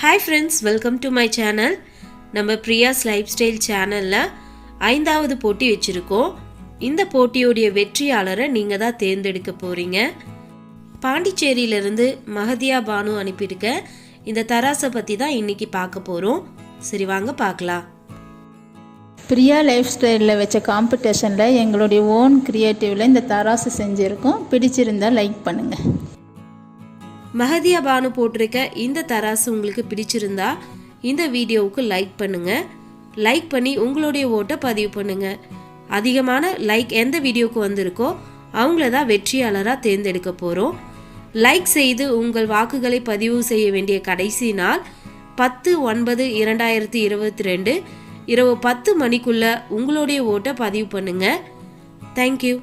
Hi friends, welcome to my channel. நம்ம பிரியாஸ் life style சேனல்ல 5வது போட்டி வச்சிருக்கோம். இந்த போட்டியோட வெற்றியாளரை நீங்க தான் தேர்ந்தெடுக்க போறீங்க. பாண்டிச்சேரியில இருந்து மஹதியா பானு அனுப்பியிருக்க இந்த தராசை பத்தி தான் இன்னைக்கு பார்க்க போறோம். சரி வாங்க பார்க்கலாம். பிரியா லைஃப் ஸ்டைலில் வச்ச காம்படிஷனில் எங்களுடைய ஓன் கிரியேட்டிவில் இந்த தராசு செஞ்சுருக்கோம். பிடிச்சிருந்தால் லைக் பண்ணுங்கள். மஹதியா பானு போட்டிருக்க இந்த தராசு உங்களுக்கு பிடிச்சிருந்தா இந்த வீடியோவுக்கு லைக் பண்ணுங்க. லைக் பண்ணி உங்களுடைய ஓட்டை பதிவு பண்ணுங்க. அதிகமான லைக் எந்த வீடியோவுக்கு வந்திருக்கோ அவங்கள தான் வெற்றியாளராக தேர்ந்தெடுக்க போகிறோம். லைக் செய்து உங்கள் வாக்குகளை பதிவு செய்ய வேண்டிய கடைசி நாள் 10/9/2022 இரவு 10 மணிக்குள்ள உங்களுடைய ஓட்டை பதிவு பண்ணுங்க. தேங்க்யூ.